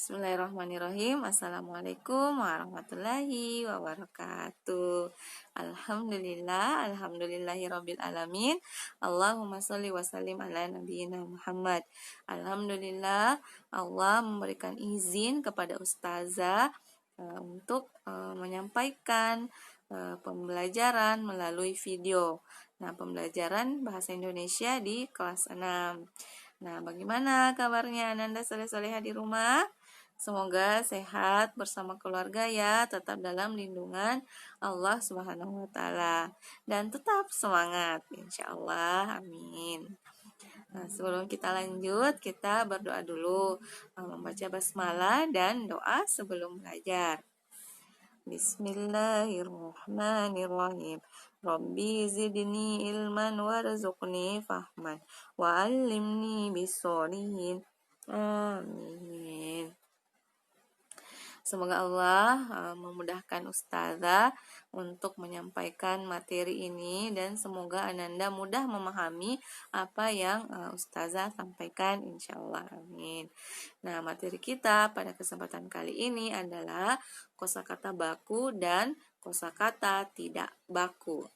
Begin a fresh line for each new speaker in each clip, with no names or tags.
Bismillahirrahmanirrahim. Assalamualaikum warahmatullahi wabarakatuh. Alhamdulillahirabbil alamin. Allahumma sholli wa sallim ala nabiyyina Muhammad. Alhamdulillah, Allah memberikan izin kepada ustazah untuk menyampaikan pembelajaran melalui video. Nah, pembelajaran bahasa Indonesia di kelas 6. Nah, bagaimana kabarnya Ananda soleh-soleha di rumah? Semoga sehat bersama keluarga ya, tetap dalam lindungan Allah Subhanahu wa taala dan tetap semangat insyaallah. Amin. Nah, sebelum kita lanjut, kita berdoa dulu, membaca basmalah dan doa sebelum belajar. Bismillahirrahmanirrahim. Rabbi zidni ilman warzuqni fahman wa 'allimni bis-sholihin. Amin. Semoga Allah memudahkan ustazah untuk menyampaikan materi ini dan semoga Ananda mudah memahami apa yang ustazah sampaikan insyaallah. Amin. Nah, materi kita pada kesempatan kali ini adalah kosakata baku dan kosakata tidak baku.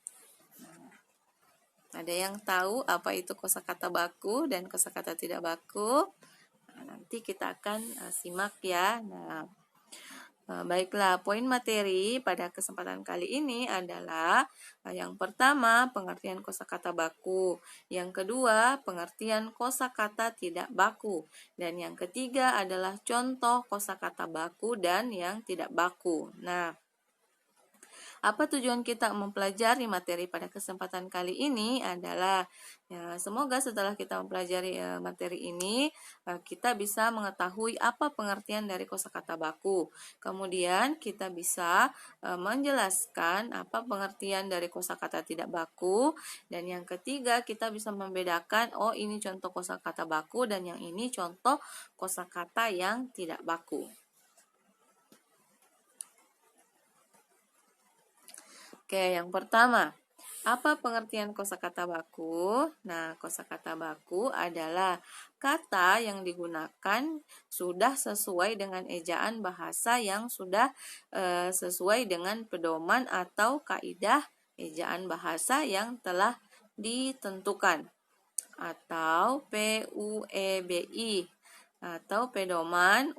Ada yang tahu apa itu kosakata baku dan kosakata tidak baku? Nah, nanti kita akan simak ya. Baiklah, poin materi pada kesempatan kali ini adalah yang pertama, pengertian kosakata baku, yang kedua, pengertian kosakata tidak baku, dan yang ketiga adalah contoh kosakata baku dan yang tidak baku. Nah, apa tujuan kita mempelajari materi pada kesempatan kali ini adalah semoga setelah kita mempelajari materi ini kita bisa mengetahui apa pengertian dari kosakata baku. Kemudian kita bisa menjelaskan apa pengertian dari kosakata tidak baku, dan yang ketiga kita bisa membedakan ini contoh kosakata baku dan yang ini contoh kosakata yang tidak baku. Oke, yang pertama, apa pengertian kosakata baku? Nah, kosakata baku adalah kata yang digunakan sudah sesuai dengan ejaan bahasa yang sudah sesuai dengan pedoman atau kaidah ejaan bahasa yang telah ditentukan, atau PUEBI, atau pedoman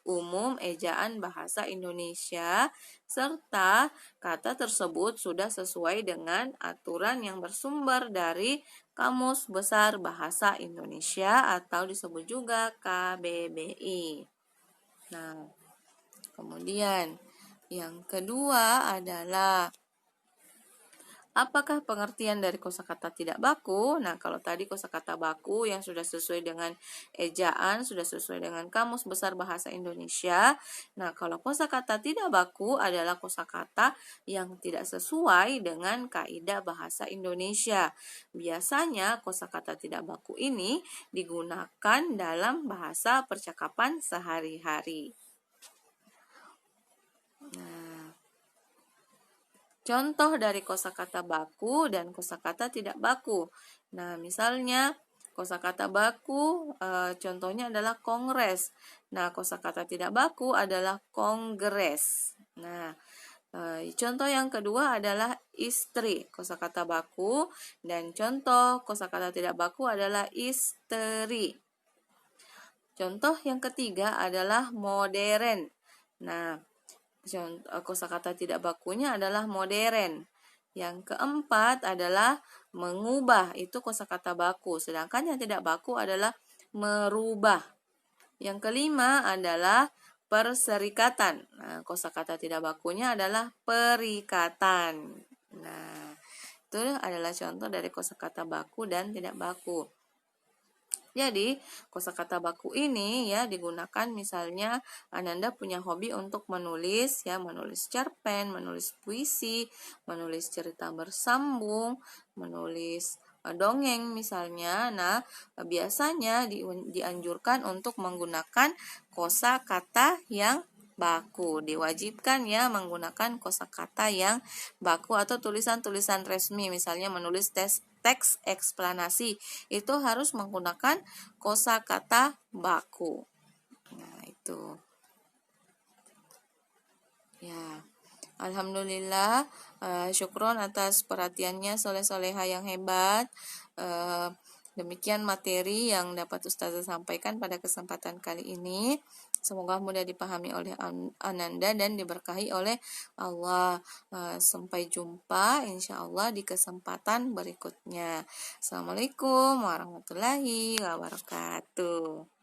umum ejaan bahasa Indonesia, serta kata tersebut sudah sesuai dengan aturan yang bersumber dari Kamus Besar Bahasa Indonesia atau disebut juga KBBI. Nah, kemudian yang kedua adalah apakah pengertian dari kosakata tidak baku? Nah, kalau tadi kosakata baku yang sudah sesuai dengan ejaan, sudah sesuai dengan Kamus Besar Bahasa Indonesia. Nah, kalau kosakata tidak baku adalah kosakata yang tidak sesuai dengan kaidah bahasa Indonesia. Biasanya kosakata tidak baku ini digunakan dalam bahasa percakapan sehari-hari. Nah, contoh dari kosakata baku dan kosakata tidak baku. Nah, misalnya kosakata baku contohnya adalah kongres. Nah, kosakata tidak baku adalah kongres. Nah, contoh yang kedua adalah istri, kosakata baku, dan contoh kosakata tidak baku adalah istri. Contoh yang ketiga adalah modern. Nah, kosakata tidak bakunya adalah modern. Yang keempat adalah mengubah, itu kosakata baku. Sedangkan yang tidak baku adalah merubah. Yang kelima adalah perserikatan. Nah, kosakata tidak bakunya adalah perikatan. Nah, itu adalah contoh dari kosakata baku dan tidak baku. Jadi, kosakata baku ini ya digunakan misalnya Ananda punya hobi untuk menulis ya, menulis cerpen, menulis puisi, menulis cerita bersambung, menulis dongeng misalnya. Nah, biasanya dianjurkan untuk menggunakan kosakata yang baku. Diwajibkan ya menggunakan kosakata yang baku atau tulisan-tulisan resmi, misalnya menulis teks eksplanasi itu harus menggunakan kosakata baku. Nah, itu. Ya, alhamdulillah, syukron atas perhatiannya soleh-soleha yang hebat. Demikian materi yang dapat Ustazah sampaikan pada kesempatan kali ini. Semoga mudah dipahami oleh Ananda dan diberkahi oleh Allah. Sampai jumpa insya Allah di kesempatan berikutnya. Assalamualaikum warahmatullahi wabarakatuh.